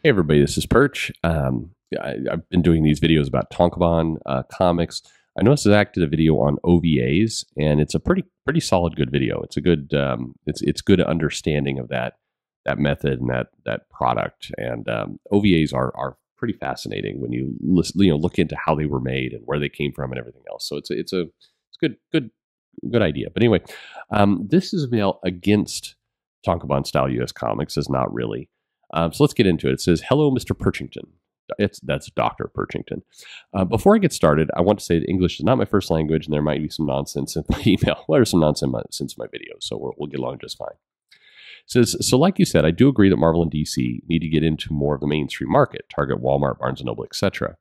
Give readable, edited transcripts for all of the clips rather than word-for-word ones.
Hey everybody, this is Perch. I've been doing these videos about Tankobon comics. I noticed I acted a video on OVAs, and it's a pretty solid, good video. It's a good it's good understanding of that method and that product. And OVAs are pretty fascinating when you look into how they were made and where they came from and everything else. So it's good idea. But anyway, this is a mail against Tankobon style U.S. comics. Is not really. So let's get into it. It says, "Hello, Mr. Perchington." That's Dr. Perchington. Before I get started, I want to say that English is not my first language, and there might be some nonsense in my email. Well, there's some nonsense in my video, so we'll get along just fine. It says, "So like you said, I do agree that Marvel and DC need to get into more of the mainstream market, Target, Walmart, Barnes & Noble, etc.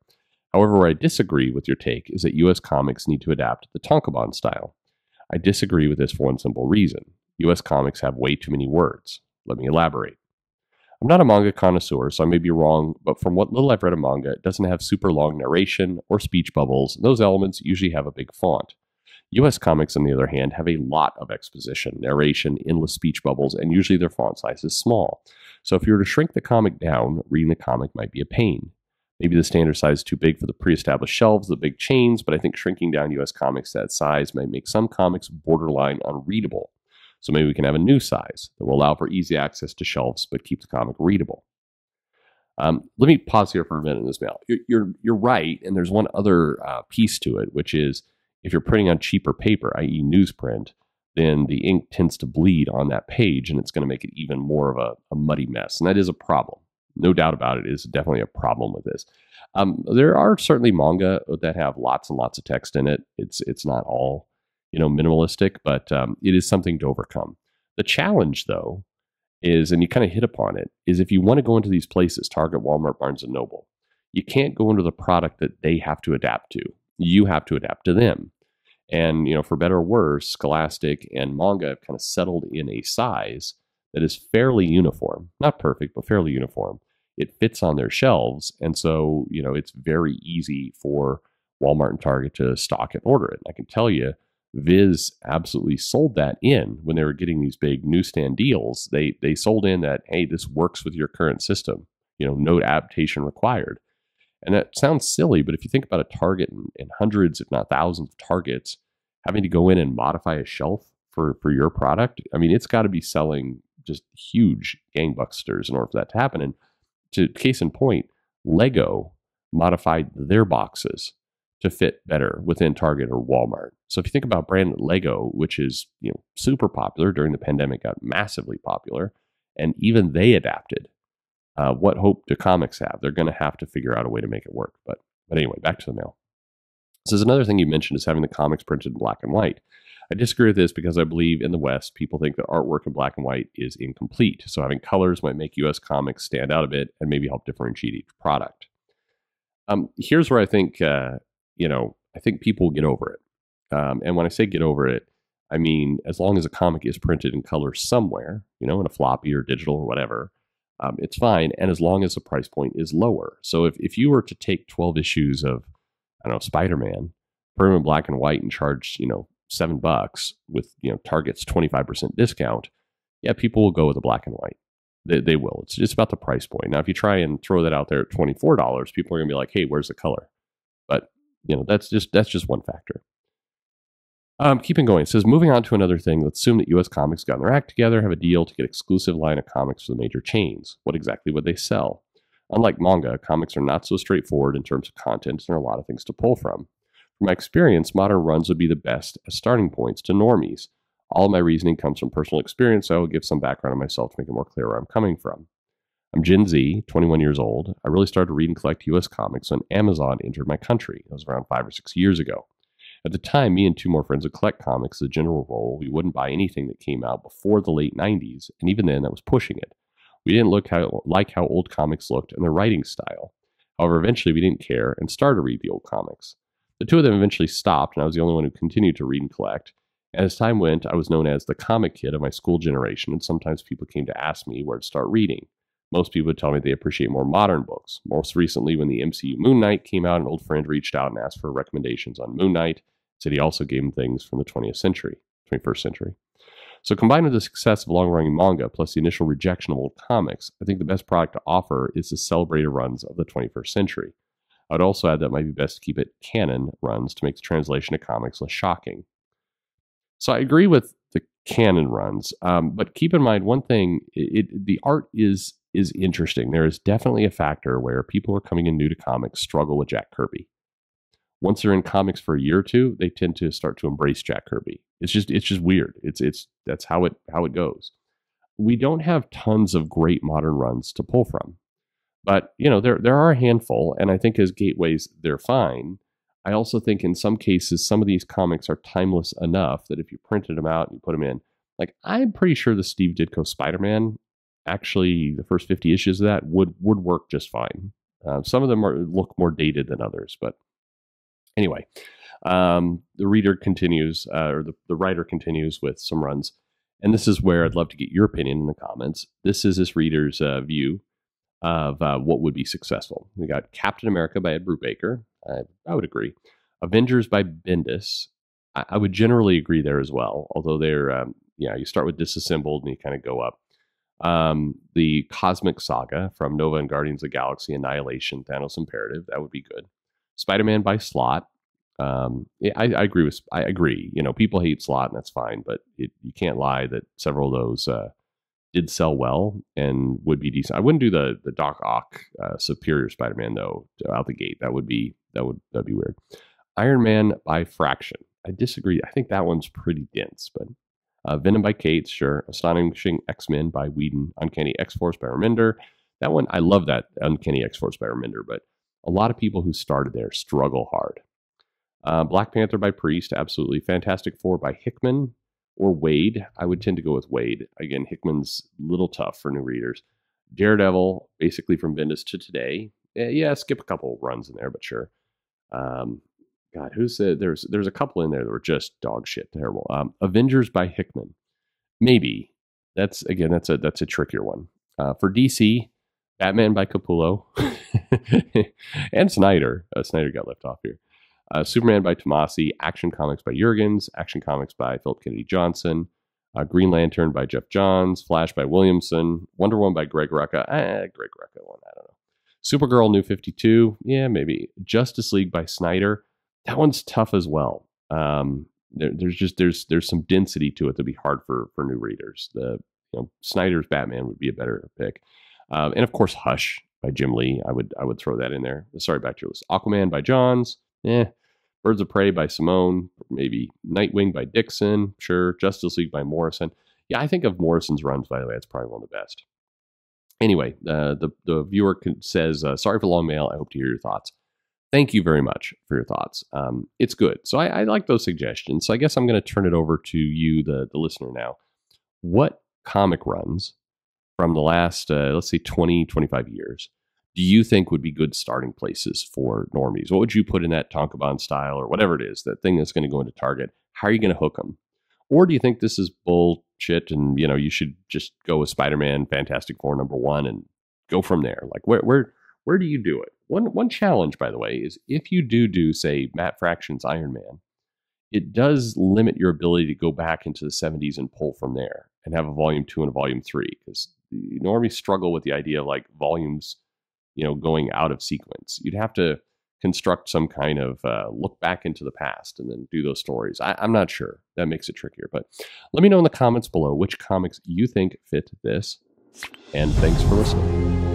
However, where I disagree with your take is that U.S. comics need to adapt the Tankobon style. I disagree with this for one simple reason. U.S. comics have way too many words. Let me elaborate. I'm not a manga connoisseur, so I may be wrong, but from what little I've read of manga, it doesn't have super long narration or speech bubbles, and those elements usually have a big font. US comics, on the other hand, have a lot of exposition, narration, endless speech bubbles, and usually their font size is small. So if you were to shrink the comic down, reading the comic might be a pain. Maybe the standard size is too big for the pre-established shelves, the big chains, but I think shrinking down US comics to that size may make some comics borderline unreadable. So maybe we can have a new size that will allow for easy access to shelves, but keep the comic readable." Let me pause here for a minute in this mail. You're right, and there's one other piece to it, which is if you're printing on cheaper paper, i.e. newsprint, then the ink tends to bleed on that page, and it's going to make it even more of a muddy mess, and that is a problem. No doubt about it, is definitely a problem with this. There are certainly manga that have lots and lots of text in it. It's not all minimalistic, but it is something to overcome. The challenge, though, is, and you kind of hit upon it, is if you want to go into these places, Target, Walmart, Barnes & Noble, you can't go into the product that they have to adapt to. You have to adapt to them. And, for better or worse, Scholastic and manga have kind of settled in a size that is fairly uniform. Not perfect, but fairly uniform. It fits on their shelves, and so, it's very easy for Walmart and Target to stock and order it. And I can tell you, Viz absolutely sold that in when they were getting these big newsstand deals. They sold in that, hey, this works with your current system, no adaptation required. And that sounds silly, but if you think about a Target and hundreds, if not thousands of Targets having to go in and modify a shelf for your product, I mean, it's got to be selling just huge gangbusters in order for that to happen. And to case in point, Lego modified their boxes to fit better within Target or Walmart. So if you think about brand Lego, which is super popular during the pandemic, got massively popular, and even they adapted. What hope do comics have? They're going to have to figure out a way to make it work. But anyway, back to the mail. So there's another thing you mentioned is having the comics printed in black and white. I disagree with this because I believe in the West, people think that artwork in black and white is incomplete. So having colors might make U.S. comics stand out a bit and maybe help differentiate each product. Here's where I think I think people get over it. And when I say get over it, I mean, as long as a comic is printed in color somewhere, in a floppy or digital or whatever, it's fine. And as long as the price point is lower. So if you were to take 12 issues of, Spider-Man, put them in black and white and charge, $7 with, Target's 25% discount, yeah, people will go with the black and white. They will. It's just about the price point. Now, if you try and throw that out there at $24, people are going to be like, hey, where's the color? But that's just one factor. Keeping going. It says, moving on to another thing, let's assume that U.S. Comics got their act together, have a deal to get exclusive line of comics for the major chains. What exactly would they sell? Unlike manga, comics are not so straightforward in terms of content, and there are a lot of things to pull from. From my experience, modern runs would be the best as starting points to normies. All of my reasoning comes from personal experience, so I will give some background on myself to make it more clear where I'm coming from. I'm Gen Z, 21 years old. I really started to read and collect U.S. comics when Amazon entered my country. It was around 5 or 6 years ago. At the time, me and two more friends would collect comics as a general rule. We wouldn't buy anything that came out before the late 90s, and even then, that was pushing it. We didn't like how old comics looked and their writing style. However, eventually we didn't care and started to read the old comics. The two of them eventually stopped, and I was the only one who continued to read and collect. As time went, I was known as the comic kid of my school generation, and sometimes people came to ask me where to start reading. Most people would tell me they appreciate more modern books. Most recently, when the MCU Moon Knight came out, an old friend reached out and asked for recommendations on Moon Knight. Said he also gave him things from the 21st century. So combined with the success of long-running manga plus the initial rejection of old comics, I think the best product to offer is the celebrated runs of the 21st century. I'd also add that it might be best to keep it canon runs to make the translation of comics less shocking. So I agree with the canon runs, but keep in mind one thing: the art is interesting. There is definitely a factor where people who are coming in new to comics struggle with Jack Kirby. Once they're in comics for a year or two, they tend to start to embrace Jack Kirby. It's just weird. That's how it goes. We don't have tons of great modern runs to pull from, but there are a handful, and I think as gateways they're fine. I also think in some cases some of these comics are timeless enough that if you printed them out and you put them in, like I'm pretty sure the Steve Ditko Spider-Man, actually the first 50 issues of that would work just fine. Some of them look more dated than others, but anyway, the reader continues, or the writer continues with some runs, and this is where I'd love to get your opinion in the comments. This is this reader's view of what would be successful. We got Captain America by Ed Brubaker. I would agree. Avengers by Bendis. I would generally agree there as well, although they're, you start with Disassembled and you kind of go up. The Cosmic Saga from Nova and Guardians of the Galaxy, Annihilation, Thanos Imperative, that would be good. Spider-Man by Slott. I agree. People hate Slott, and that's fine, but you can't lie that several of those did sell well and would be decent. I wouldn't do the Doc Ock Superior Spider-Man though out the gate. That'd be weird. Iron Man by Fraction. I disagree. I think that one's pretty dense, but Venom by Cates, sure. Astonishing X-Men by Whedon. Uncanny X-Force by Remender. That one, I love that Uncanny X-Force by Remender, but a lot of people who started there struggle hard. Black Panther by Priest, absolutely. Fantastic Four by Hickman or Wade. I would tend to go with Wade. Again, Hickman's a little tough for new readers. Daredevil, basically from Bendis to today. Yeah, skip a couple runs in there, but sure. God, who said there's a couple in there that were just dog shit, terrible. Avengers by Hickman, maybe. That's a trickier one. For DC, Batman by Capullo, and Snyder. Snyder got left off here. Superman by Tomasi, Action Comics by Jurgens, Action Comics by Philip Kennedy Johnson, Green Lantern by Jeff Johns, Flash by Williamson, Wonder Woman by Greg Rucka. Greg Rucka one, I don't know. Supergirl New 52, yeah, maybe. Justice League by Snyder. That one's tough as well. There's some density to it that'd be hard for new readers. Snyder's Batman would be a better pick. And of course, Hush by Jim Lee. I would throw that in there. Sorry, back to your list. Aquaman by Johns. Birds of Prey by Simone. Maybe Nightwing by Dixon. Sure. Justice League by Morrison. Yeah, I think of Morrison's runs, by the way. That's probably one of the best. Anyway, the viewer says, sorry for the long mail. I hope to hear your thoughts. Thank you very much for your thoughts. It's good. So I like those suggestions. So I guess I'm going to turn it over to you, the listener now. What comic runs from the last, let's say 20, 25 years, do you think would be good starting places for normies? What would you put in that Tankobon style or whatever it is, that thing that's going to go into Target? How are you going to hook them? Or do you think this is bullshit and, you should just go with Spider-Man, Fantastic Four #1 and go from there? Like, where do you do it? One challenge, by the way, is if you do, say, Matt Fraction's Iron Man, it does limit your ability to go back into the 70s and pull from there and have a volume 2 and a volume 3, because the normies struggle with the idea of like volumes, going out of sequence. You'd have to construct some kind of look back into the past and then do those stories. I'm not sure. That makes it trickier. But let me know in the comments below which comics you think fit this. And thanks for listening.